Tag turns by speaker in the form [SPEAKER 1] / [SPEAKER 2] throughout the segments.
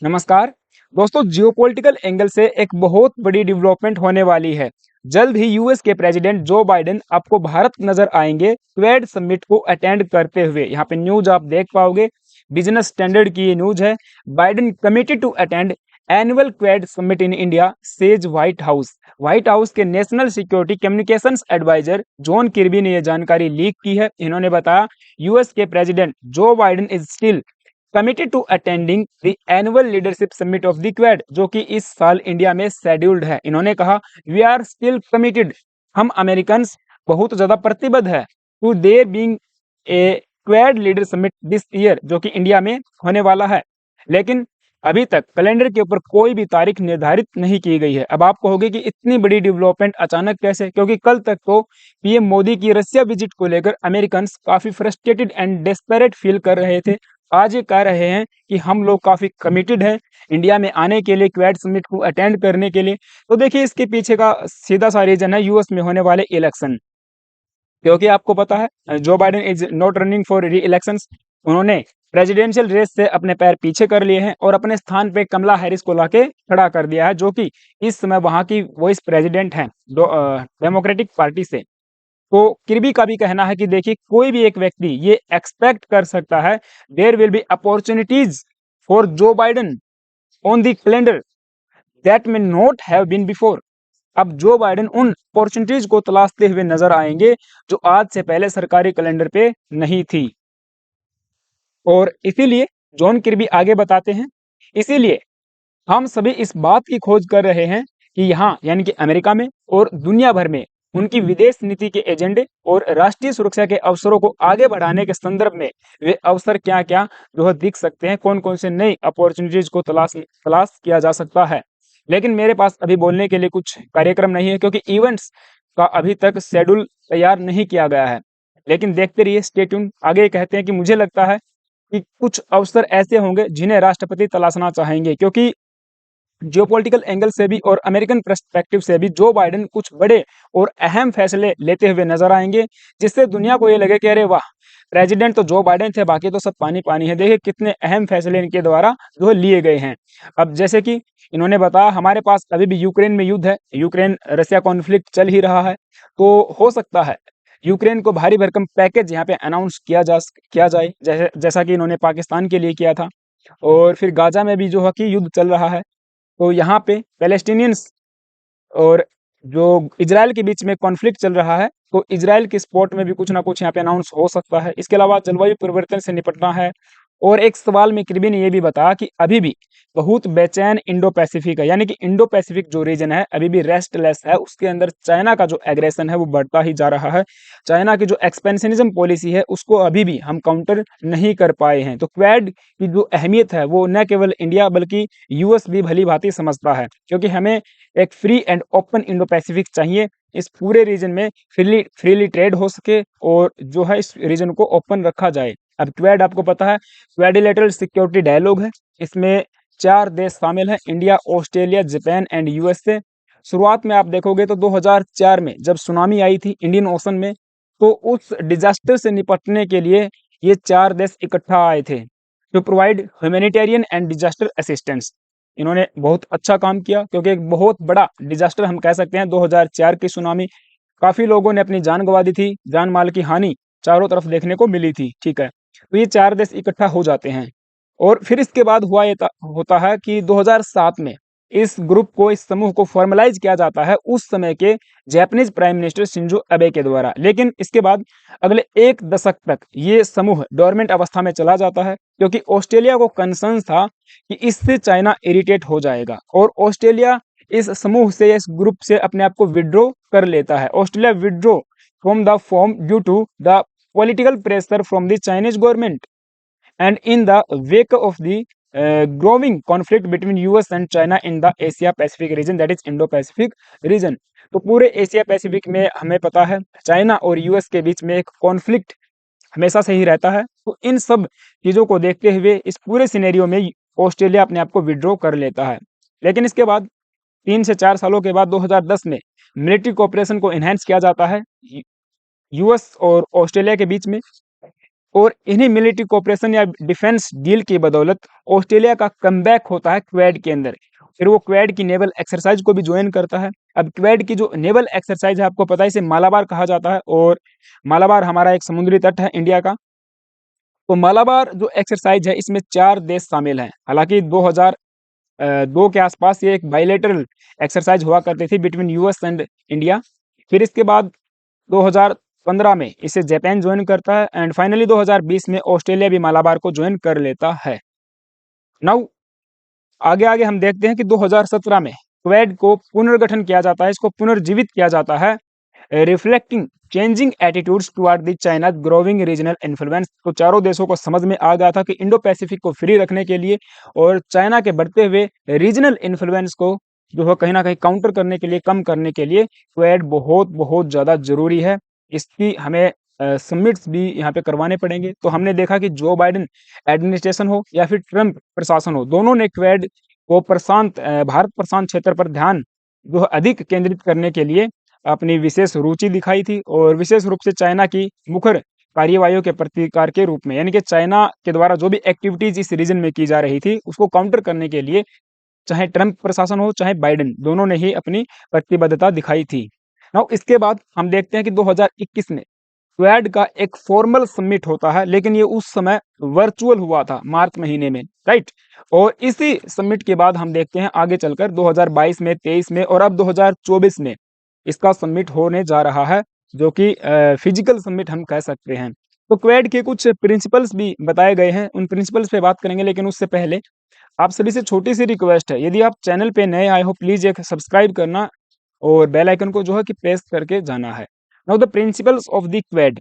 [SPEAKER 1] नमस्कार दोस्तों, geopolitical angle से एक बहुत बड़ी डेवलपमेंट होने वाली है। जल्द ही यूएस के प्रेसिडेंट जो बाइडेन आपको भारत नजर आएंगे क्वेड समिट को अटेंड करते हुए। यहाँ पे न्यूज आप देख पाओगे, बिजनेस स्टैंडर्ड की ये न्यूज है। Biden committed to attend annual Quad summit in India, says White House. White House के national security communications adviser John Kirby ने यह जानकारी लीक की है। इन्होंने बताया यूएस के president Joe Biden is still committed to attending the annual leadership summit of the Quad, जो कि इस साल इंडिया में शेड्यूल्ड है। इन्होंने कहा वी आर स्टिल कमिटेड, हम अमेरिकन बहुत ज्यादा प्रतिबद्ध है to there being a Quad leader summit this year, जो कि इंडिया में होने वाला है। लेकिन अभी तक कैलेंडर के ऊपर कोई भी तारीख निर्धारित नहीं की गई है। अब आप कहोगे कि इतनी बड़ी डेवलपमेंट अचानक कैसे, क्योंकि कल तक तो पीएम मोदी की रसिया विजिट को लेकर अमेरिकन काफी फ्रस्ट्रेटेड एंड डेस्परेट फील कर रहे थे। आज ये कह रहे हैं कि हम लोग काफी कमिटेड हैं इंडिया में आने के लिए, क्वेड समिट को अटेंड करने के लिए। तो देखिए, इसके पीछे का सीधा सा रीजन है यूएस में होने वाले इलेक्शन। क्योंकि आपको पता है जो Biden is not running for री इलेक्शंस। उन्होंने प्रेसिडेंशियल रेस से अपने पैर पीछे कर लिए हैं और अपने स्थान पे कमला हैरिस को लाके खड़ा कर दिया है, जो कि इस समय वहां की वाइस प्रेसिडेंट हैं डेमोक्रेटिक पार्टी से। तो किर्बी का भी कहना है कि देखिए, कोई भी एक व्यक्ति ये एक्सपेक्ट कर सकता है there will be opportunities for Joe Biden on the calendar that may not have been before. अब जो बाइडेन उन अपॉर्चुनिटीज को तलाशते हुए नजर आएंगे जो आज से पहले सरकारी कैलेंडर पे नहीं थी। और इसीलिए जॉन किर्बी आगे बताते हैं, इसीलिए हम सभी इस बात की खोज कर रहे हैं कि यहाँ यानी कि अमेरिका में और दुनिया भर में उनकी विदेश नीति के एजेंडे और राष्ट्रीय सुरक्षा के अवसरों को आगे बढ़ाने के संदर्भ में वे अवसर क्या क्या जो है दिख सकते हैं, कौन कौन से नई अपॉर्चुनिटीज को तलाश किया जा सकता है। लेकिन मेरे पास अभी बोलने के लिए कुछ कार्यक्रम नहीं है, क्योंकि इवेंट्स का अभी तक शेड्यूल तैयार नहीं किया गया है। लेकिन देखते रहिए, स्टे ट्यून। आगे कहते हैं कि मुझे लगता है कि कुछ अवसर ऐसे होंगे जिन्हें राष्ट्रपति तलाशना चाहेंगे, क्योंकि जियोपॉलिटिकल एंगल से भी और अमेरिकन पर्सपेक्टिव से भी जो बाइडेन कुछ बड़े और अहम फैसले लेते हुए नजर आएंगे, जिससे दुनिया को ये लगे कि अरे वाह, प्रेसिडेंट तो जो बाइडेन थे, बाकी तो सब पानी पानी है। देखिए कितने अहम फैसले इनके द्वारा जो लिए गए हैं। अब जैसे कि इन्होंने बताया, हमारे पास अभी भी यूक्रेन में युद्ध है, यूक्रेन रसिया कॉन्फ्लिक्ट चल ही रहा है। तो हो सकता है यूक्रेन को भारी भरकम पैकेज यहाँ पे अनाउंस किया जाए, जैसा कि इन्होंने पाकिस्तान के लिए किया था। और फिर गाजा में भी जो है कि युद्ध चल रहा है, तो यहाँ पे पैलेस्टीनियंस और जो इजराइल के बीच में कॉन्फ्लिक्ट चल रहा है, तो इजराइल के स्पोर्ट में भी कुछ ना कुछ यहाँ पे अनाउंस हो सकता है। इसके अलावा जलवायु परिवर्तन से निपटना है। और एक सवाल में किर्बी ने यह भी बताया कि अभी भी बहुत बेचैन इंडो पैसिफिक है, यानी कि इंडो पैसिफिक जो रीजन है अभी भी रेस्टलेस है। उसके अंदर चाइना का जो एग्रेशन है वो बढ़ता ही जा रहा है। चाइना की जो एक्सपेंशनिज्म पॉलिसी है उसको अभी भी हम काउंटर नहीं कर पाए हैं। तो क्वेड की जो अहमियत है वो न केवल इंडिया बल्कि यूएस भी भली भांति समझता है, क्योंकि हमें एक free and open Indo Pacific चाहिए। इस पूरे रीजन में फ्रीली ट्रेड हो सके और जो है इस रीजन को ओपन रखा जाए। अब क्वेड आपको पता है क्वेडिलेटरल सिक्योरिटी डायलॉग है। इसमें 4 देश शामिल हैं, India, Australia, Japan and USA. शुरुआत में आप देखोगे तो 2004 में जब सुनामी आई थी इंडियन ओशन में, तो उस डिजास्टर से निपटने के लिए ये 4 देश इकट्ठा आए थे to provide humanitarian and disaster assistance. इन्होंने बहुत अच्छा काम किया, क्योंकि एक बहुत बड़ा डिजास्टर हम कह सकते हैं 2004 की सुनामी। काफी लोगों ने अपनी जान गंवा दी थी, जान माल की हानि चारों तरफ देखने को मिली थी। ठीक है, तो ये 4 देश इकट्ठा हो जाते हैं। और फिर इसके बाद होता है कि 2007 में इस ग्रुप को, इस समूह को फॉर्मलाइज किया जाता है उस समय के Japanese prime minister Shinzo Abe के द्वारा। लेकिन इसके बाद अगले 1 दशक तक ये समूह डोरमेंट अवस्था में चला जाता है, क्योंकि ऑस्ट्रेलिया को कंसर्न था कि इससे चाइना इरिटेट हो जाएगा और ऑस्ट्रेलिया इस समूह से, इस ग्रुप से अपने आप को विड्रॉ कर लेता है। Australia withdraw from the forum due to the political pressure from the Chinese government and in the wake of the growing conflict between US and China in the Asia Pacific region, that is Indo-Pacific region। तो पूरे Asia Pacific में हमें पता है China और US के बीच में एक कॉन्फ्लिक्ट हमेशा से ही रहता है। तो इन सब चीज़ों को देखते हुए इस पूरे सिनेरियो में ऑस्ट्रेलिया अपने आप को विड्रॉ कर लेता है। लेकिन इसके बाद 3 से 4 सालों के बाद 2010 में मिलिट्री कोऑपरेशन को इनहेंस किया जाता है यूएस और ऑस्ट्रेलिया के बीच में। और इन्हीं मिलिट्री कोऑपरेशन या डिफेंस डील की बदौलत ऑस्ट्रेलिया का कमबैक होता है क्वेड के अंदर। फिर वो क्वेड की नेवल एक्सरसाइज को भी ज्वाइन करता है। अब क्वेड की जो नेवल एक्सरसाइज है, आपको पता है इसे मालाबार कहा जाता है, और मालाबार हमारा एक समुद्री तट है इंडिया का। तो मालाबार जो एक्सरसाइज है इसमें 4 देश शामिल हैं। हालांकि 2002 के आसपास ये एक बायलैटरल एक्सरसाइज हुआ करती थी बिटवीन यूएस एंड इंडिया। फिर इसके बाद 2015 में इसे जापान ज्वाइन करता है, एंड फाइनली 2020 में ऑस्ट्रेलिया भी मालाबार को ज्वाइन कर लेता है। नाउ आगे आगे हम देखते हैं कि 2017 में क्वेड को पुनर्गठन किया जाता है, इसको पुनर्जीवित किया जाता है, reflecting changing attitudes toward the China growing regional influence. तो चारों देशों को समझ में आ गया था कि इंडो पैसिफिक को फ्री रखने के लिए और चाइना के बढ़ते हुए रीजनल इन्फ्लुएंस को जो है कहीं ना कहीं काउंटर करने के लिए, कम करने के लिए क्वेड बहुत बहुत ज़्यादा जरूरी है। इसकी हमें समिट्स भी यहाँ पे करवाने पड़ेंगे। तो हमने देखा कि जो बाइडेन एडमिनिस्ट्रेशन हो या फिर ट्रंप प्रशासन हो, दोनों ने क्वेड को भारत प्रशांत क्षेत्र पर ध्यान जो है अधिक केंद्रित करने के लिए अपनी विशेष रुचि दिखाई थी, और विशेष रूप से चाइना की मुखर कार्यवाहियों के प्रतिकार के रूप में, यानी कि चाइना के द्वारा जो भी एक्टिविटीज इस रीजन में की जा रही थी उसको काउंटर करने के लिए चाहे ट्रंप प्रशासन हो चाहे बाइडेन, दोनों ने ही अपनी प्रतिबद्धता दिखाई थी। नाउ इसके बाद हम देखते हैं कि 2021 में क्वेड का एक फॉर्मल समिट होता है, लेकिन ये उस समय वर्चुअल हुआ था मार्च महीने में, राइट। और इसी समिट के बाद हम देखते हैं आगे चलकर 2022 में, 23 में और अब 2024 में इसका समिट होने जा रहा है, जो कि फिजिकल समिट हम कह सकते हैं। तो क्वेड के कुछ प्रिंसिपल्स भी बताए गए हैं, उन प्रिंसिपल्स पे बात करेंगे, लेकिन उससे पहले आप सभी से छोटी सी रिक्वेस्ट है, यदि आप चैनल पे नए आए हो प्लीज एक सब्सक्राइब करना और बेल आइकन को जो है कि प्रेस करके जाना है। Now the principles of the Quad.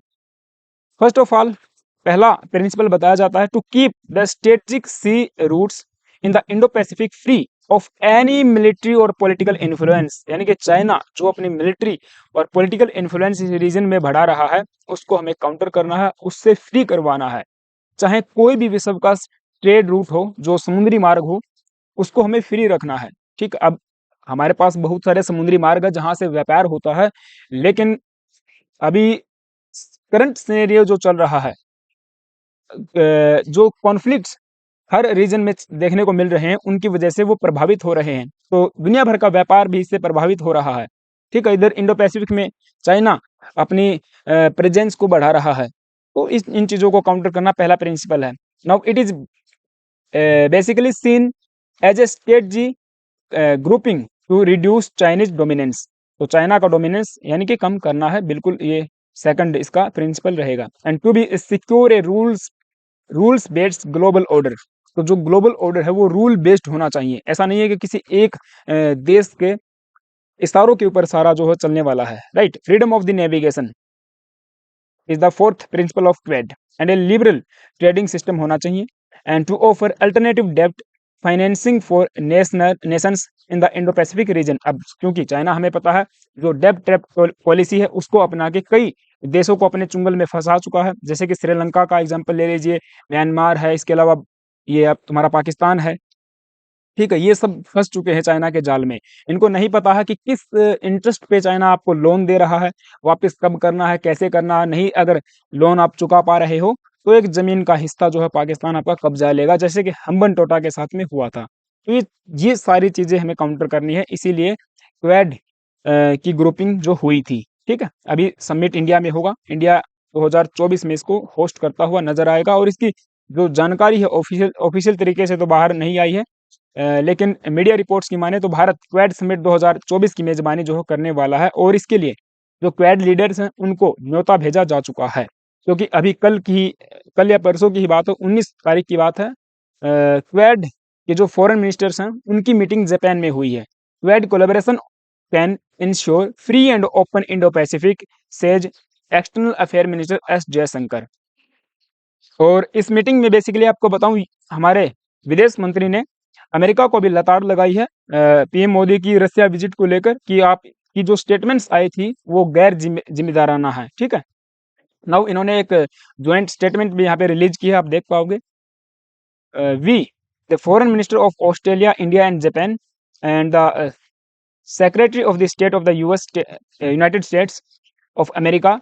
[SPEAKER 1] First of all, पहला प्रिंसिपल बताया जाता है to keep the strategic sea routes in the Indo Pacific free of any military और पॉलिटिकल इन्फ्लुएंस। यानी कि चाइना जो अपनी मिलिट्री और पॉलिटिकल इन्फ्लुएंस इस रीजन में बढ़ा रहा है उसको हमें काउंटर करना है, उससे फ्री करवाना है। चाहे कोई भी विश्व का ट्रेड रूट हो, जो समुद्री मार्ग हो, उसको हमें फ्री रखना है। ठीक, अब हमारे पास बहुत सारे समुद्री मार्ग है जहां से व्यापार होता है, लेकिन अभी करंट सिनेरियो जो चल रहा है, जो कॉन्फ्लिक्ट्स हर रीजन में देखने को मिल रहे हैं, उनकी वजह से वो प्रभावित हो रहे हैं। तो दुनिया भर का व्यापार भी इससे प्रभावित हो रहा है। ठीक है, इधर इंडो पैसिफिक में चाइना अपनी प्रेजेंस को बढ़ा रहा है। तो इन चीज़ों को काउंटर करना पहला प्रिंसिपल है। Now it is basically seen as a strategy grouping to reduce Chinese dominance. तो चाइना का डोमिनेंस यानी कि कम करना है, बिल्कुल ये सेकंड इसका प्रिंसिपल रहेगा। And to be secure a rules based global order. तो जो ग्लोबल ऑर्डर है वो रूल बेस्ड होना चाहिए। ऐसा नहीं है कि किसी एक देश के इशारों के ऊपर सारा जो है चलने वाला है, right. Freedom of the navigation is the fourth principle of Quad. And A liberal trading system होना चाहिए, एंड टू ऑफर अल्टरनेटिव डेब्ट financing for Nations in the Indo Pacific region. अब क्योंकि चाइना हमें पता है जो डेब्ट ट्रैप पॉलिसी है उसको अपना के कई देशों को अपने चुंगल में फंसा चुका है, जैसे कि श्रीलंका का एग्जांपल ले लीजिए, म्यांमार है, इसके अलावा ये अब तुम्हारा पाकिस्तान है। ठीक है, ये सब फंस चुके हैं चाइना के जाल में। इनको नहीं पता है कि किस इंटरेस्ट पे चाइना आपको लोन दे रहा है, वापस कब करना है, कैसे करना है। नहीं, अगर लोन आप चुका पा रहे हो तो एक जमीन का हिस्सा जो है पाकिस्तान आपका कब्जा लेगा, जैसे कि हम्बन टोटा के साथ में हुआ था। तो ये सारी चीजें हमें काउंटर करनी है, इसीलिए क्वेड की ग्रुपिंग जो हुई थी। ठीक है, अभी समिट इंडिया में होगा, इंडिया 2024 में इसको होस्ट करता हुआ नजर आएगा, और इसकी जो जानकारी है ऑफिशियल तरीके से तो बाहर नहीं आई है, लेकिन मीडिया रिपोर्ट्स की माने तो भारत क्वेड समिट 2024 की मेजबानी जो है करने वाला है, और इसके लिए जो क्वेड लीडर्स हैं उनको न्योता भेजा जा चुका है। क्योंकि अभी कल या परसों की ही बात है, 19 तारीख की बात है, क्वेड के जो फॉरेन मिनिस्टर्स हैं उनकी मीटिंग जापान में हुई है। Quad collaboration can ensure free and open Indo Pacific, says external affair minister S Jaishankar. और इस मीटिंग में बेसिकली आपको बताऊं, हमारे विदेश मंत्री ने अमेरिका को भी लताड़ लगाई है पीएम मोदी की रसिया विजिट को लेकर, कि आप की जो स्टेटमेंट्स आई थी वो गैर जिम्मेदाराना है। ठीक है, नाउ इन्होंने एक ज्वाइंट स्टेटमेंट भी यहाँ पे रिलीज की है, आप देख पाओगे। We the foreign minister of Australia, India and Japan and the secretary of the state of the US United States of America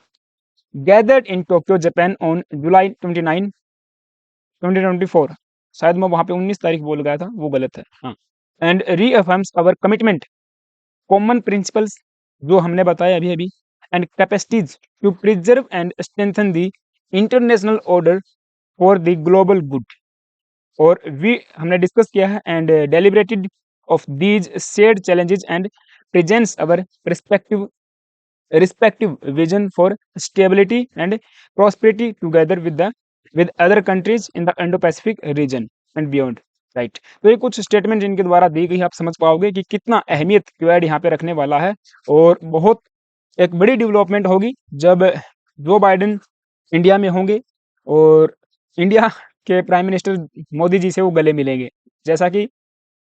[SPEAKER 1] gathered in Tokyo, Japan on July 29, 2024. शायद मैं वहां पे 19 तारीख बोल गया था, वो गलत है। हाँ, and reaffirms our commitment, common principles जो हमने बताया अभी अभी, and capacities to preserve and strengthen the international order for the global good. और वी हमने डिस्कस किया है and deliberated of these shared challenges and presents our respective vision for stability and prosperity together with other countries in the Indo-Pacific region and beyond, right. तो ये कुछ statement जिनके द्वारा दी गई, आप समझ पाओगे कि कितना अहमियत क्वेड यहाँ पे रखने वाला है। और बहुत एक बड़ी डेवलपमेंट होगी जब जो बाइडेन इंडिया में होंगे और इंडिया के प्राइम मिनिस्टर मोदी जी से वो गले मिलेंगे, जैसा कि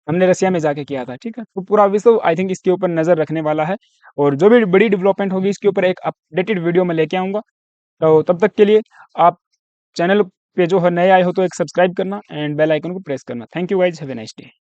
[SPEAKER 1] हमने रसिया में जाके किया था। ठीक है, तो पूरा विश्व आई थिंक इसके ऊपर नजर रखने वाला है, और जो भी बड़ी डेवलपमेंट होगी इसके ऊपर एक अपडेटेड वीडियो में लेके आऊंगा। तो तब तक के लिए आप चैनल पे जो है नए आए हो तो एक सब्सक्राइब करना एंड बेल आइकन को प्रेस करना। Thank you guys, have a nice day.